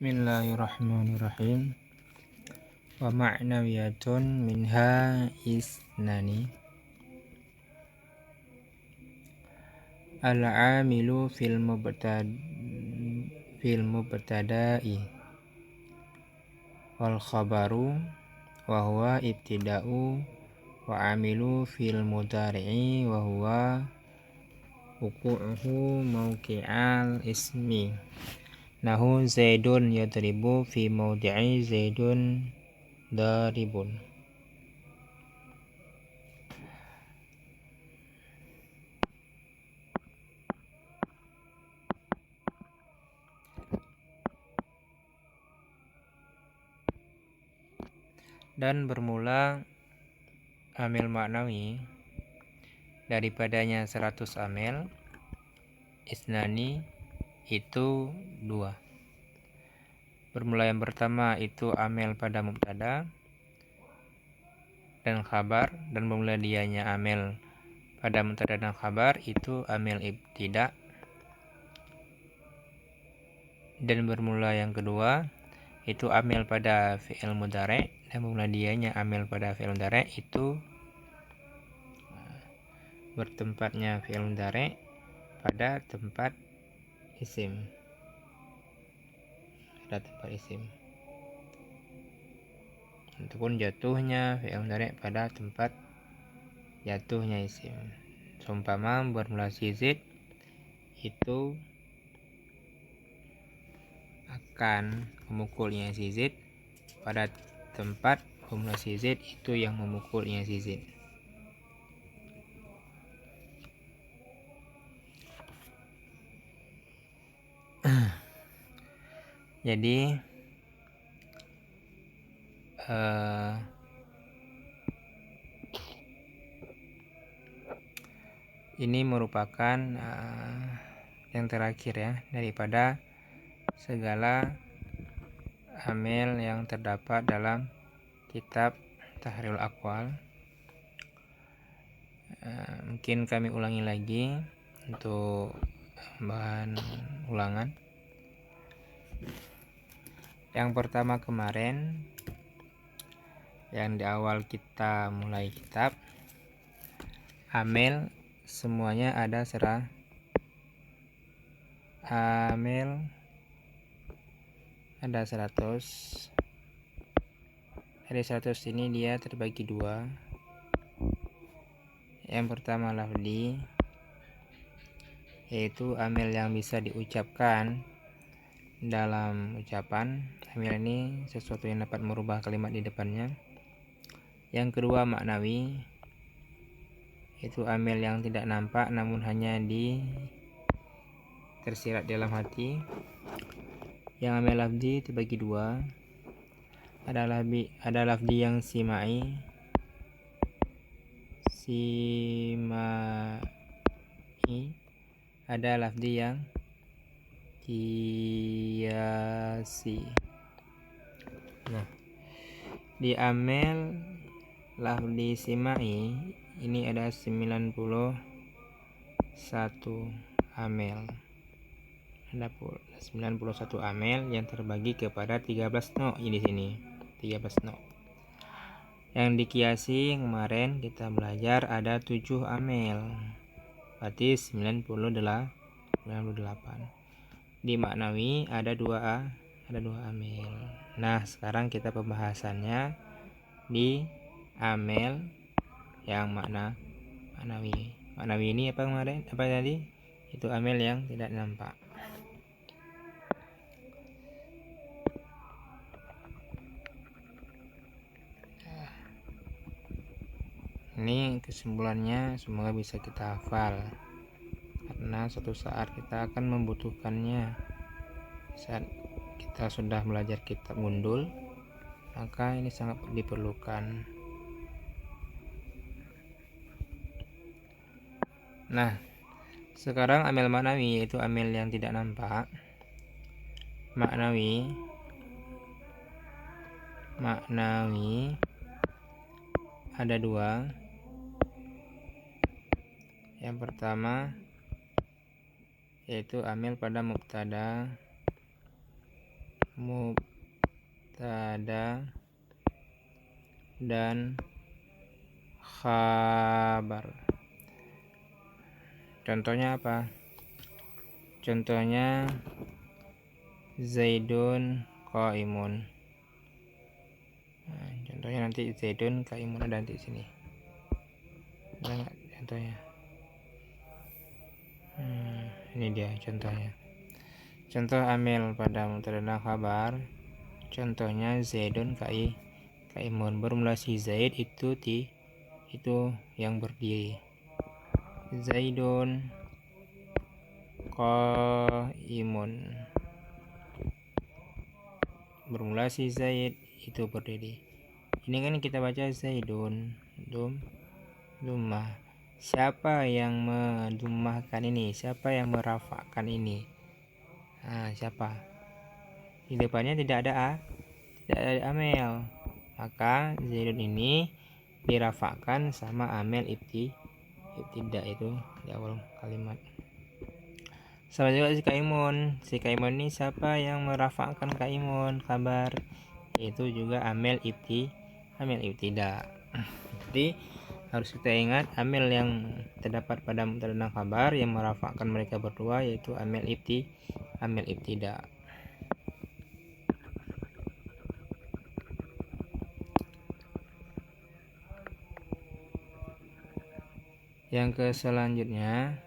Bismillahirrahmanirrahim. Wa ma'nawiyatun minha isnani. Al-amilu fil mubtada'i wal khabaru wa huwa ibtida'u wa amilu fil mudhari'i wa huwa wuqu'uhu mawqi'al ismi. Nahu Zaidun yadribu fi mawdi'i Zaidun daribun. Dan bermula amil maknawi daripadanya 100 amil, isnani itu 2. Bermula yang pertama itu amil pada mubtada dan khabar, dan bermula dianya amil pada mubtada dan khabar itu amil ibtida. Dan bermula yang kedua itu amil pada fi'il mudhari, dan bermula dianya amil pada fi'il mudhari itu bertempatnya fi'il mudhari pada tempat isim. Ataupun jatuhnya fi'il mudhari pada tempat jatuhnya isim. Seumpama bermula Zid itu akan memukulnya Zid pada tempat bermula Zid itu yang memukulnya Zid. Jadi ini merupakan yang terakhir ya daripada segala amil yang terdapat dalam kitab Tahrirul Aqwal. Mungkin kami ulangi lagi untuk bahan ulangan. Yang pertama kemarin yang di awal kita mulai kitab, amil semuanya ada amil ada 100. Dari 100 ini dia terbagi 2. Yang pertama lafzi, yaitu amil yang bisa diucapkan dalam ucapan. Amil ini sesuatu yang dapat merubah kalimat di depannya. Yang kedua maknawi, yaitu amil yang tidak nampak namun hanya tersirat dalam hati. Yang amil lafzi terbagi 2. Ada lafzi yang simai, ada lafzi yang kiasi. Nah, di amil lafzi simai ini ada 91 amil. Ada 91 amil yang terbagi kepada 13 no di sini. 13 no. Yang dikiasi kemarin kita belajar ada 7 amil. Berarti 98. Di maknawi ada 2 amil. Nah, sekarang kita pembahasannya di amil yang maknawi. Maknawi ini apa kemarin? Apa tadi? Itu amil yang tidak nampak. Ini kesimpulannya semoga bisa kita hafal, karena suatu saat kita akan membutuhkannya. Saat kita sudah belajar kitab gundul, maka ini sangat diperlukan. Nah, sekarang amil maknawi, yaitu amil yang tidak nampak. Maknawi ada 2. Yang pertama yaitu amil pada mubtada mubtada dan khabar. Contohnya apa? Contohnya Zaidun qaimun. Nah, contohnya nanti Zaidun qaimun ada nanti sini. Ada nggak contohnya? Ini dia contohnya. Contoh amil pada mubtada dan khabar. Contohnya Zaidun qaimun. Bermula si Zaid itu yang berdiri. Zaidun qaimun. Bermula si Zaid itu berdiri. Ini kan kita baca Zaidun dummah. Siapa yang mendummahkan ini? Siapa yang merafakkan ini? Nah, siapa? Di depannya tidak ada amel. Maka Zaidun ini dirafakkan sama amel ibtida itu di awal kalimat. Sama juga si Kaimun. Si Kaimun ini siapa yang merafakkan Kaimun? Kabar. Itu juga amel ibtida. Jadi harus kita ingat amil yang terdapat pada mubtada dan khabar yang merafakkan mereka berdua yaitu amil ibtida. Yang ke selanjutnya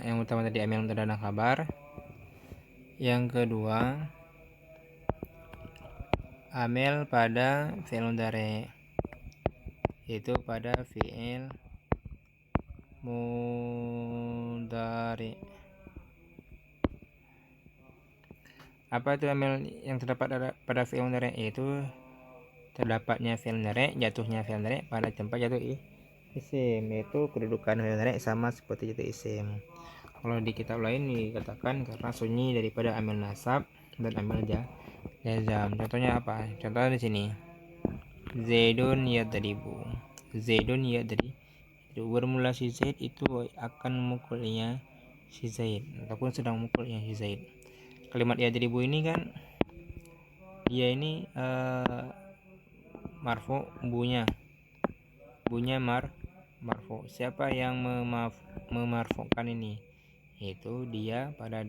yang utama tadi amil mubtada dan khabar. Yang kedua amil pada fi'il mudhari, yaitu pada fi'il mudhari. Apa itu amil yang terdapat pada fi'il mudhari? Yaitu terdapatnya fi'il mudhari, jatuhnya fi'il mudhari pada tempat jatuh isim, yaitu kedudukan fi'il mudhari sama seperti jatuh isim. Kalau di kitab lain dikatakan karena sunyi daripada amil nasab dan amil jazam. Contohnya apa? Contohnya di sini. Zaidun yadribu. Zaidun yadribu. Bermula si Zaid itu akan memukulnya si Zaid ataupun sedang memukulnya si Zaid. Kalimat yadribu ini kan dia ini marfu, bunya marfu. Siapa yang memarfukan ini? Yaitu dia pada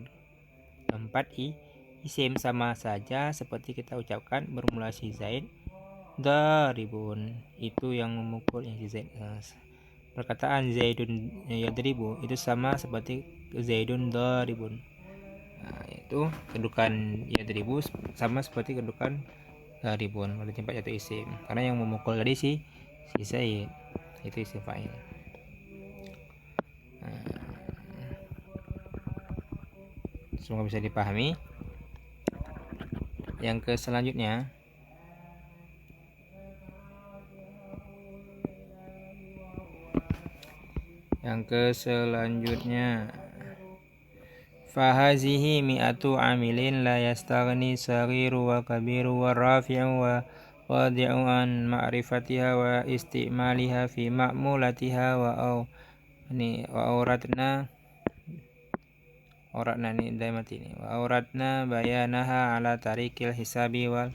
tempat isim, sama saja seperti kita ucapkan bermula si Zaid daribun, itu yang memukul yang si Zaid. Perkataan Zaidun yadribu itu sama seperti Zaidun daribun. Nah, itu kedudukan yadribu sama seperti kedudukan daribun pada tempat jatuh isim, karena yang memukul tadi si Zaid itu isim fa'il. Semoga bisa dipahami. Yang ke selanjutnya fahazihi mi'atu amilin la yastaghni saghiru wa kabiru wa rafi'u wa wadi'u an ma'rifatiha wa istimaliha fi ma'mulatiha wa auratna bayanaha ala tarikil hisabi wal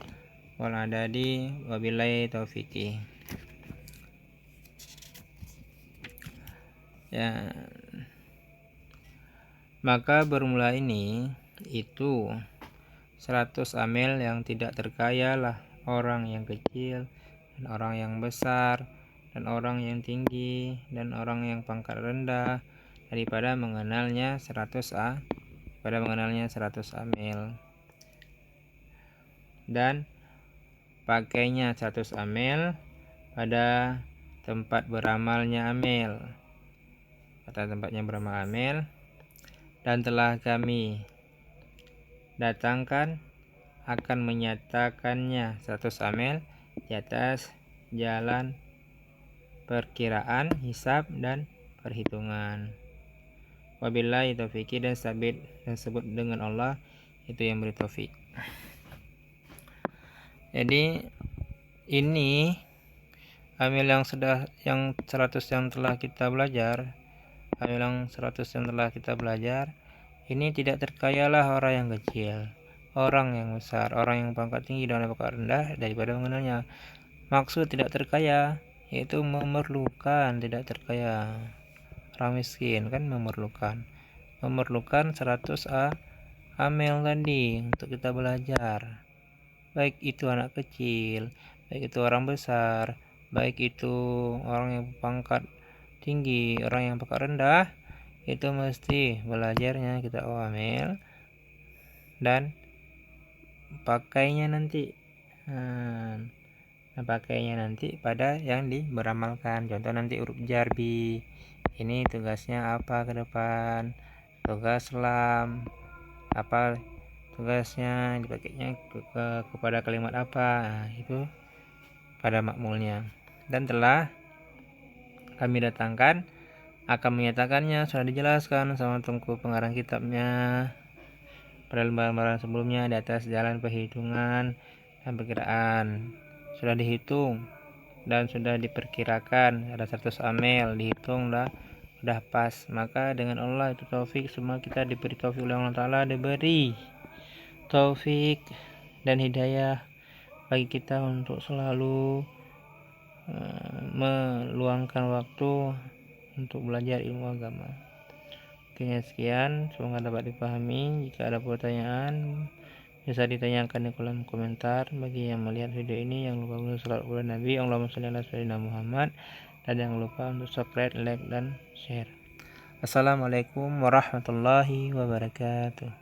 adadi wa billahi taufiqi. Ya, maka bermula ini itu 100 amil yang tidak terkaya lah orang yang kecil dan orang yang besar dan orang yang tinggi dan orang yang pangkat rendah daripada mengenalnya 100 amil dan pakainya 100 amil pada tempat beramalnya amil, pada tempatnya beramal amil, dan telah kami datangkan akan menyatakannya 100 amil di atas jalan perkiraan, hisab, dan perhitungan. Wabillahi taufiqi, dan sabit dan sebut dengan Allah itu yang beri taufik. Jadi ini amil yang 100 yang telah kita belajar kami ulang 100 yang telah kita belajar. Ini tidak terkayalah orang yang kecil, orang yang besar, orang yang pangkat tinggi dan pangkat rendah daripada mengenalnya. Maksud tidak terkaya yaitu memerlukan, tidak terkaya. Orang miskin kan memerlukan 100 amel tadi untuk kita belajar. Baik itu anak kecil, baik itu orang besar, baik itu orang yang pangkat tinggi, orang yang pangkat rendah, itu mesti belajarnya kita amel dan pakainya nanti. Pakainya nanti pada yang beramalkan. Contoh nanti huruf jarbi. Ini tugasnya apa ke depan? Tugas lam. Apa tugasnya? Dipakainya kepada kalimat apa? Nah, itu pada makmulnya. Dan telah kami datangkan akan menyatakannya sudah dijelaskan sama Tengku pengarang kitabnya pada lembaran sebelumnya di atas jalan perhitungan dan perkiraan. Sudah dihitung dan sudah diperkirakan ada 100 amel, dihitung udah pas. Maka dengan Allah itu taufik, semua kita diberi taufik oleh Allah Ta'ala, diberi taufik dan hidayah bagi kita untuk selalu meluangkan waktu untuk belajar ilmu agama. Oke, sekian, semoga dapat dipahami. Jika ada pertanyaan bisa ditanyakan di kolom komentar. Bagi yang melihat video ini, yang lupa untuk salat kepada Nabi, Allahumma sholli ala sayyidina Muhammad, dan jangan lupa untuk subscribe, like, dan share. Assalamualaikum warahmatullahi wabarakatuh.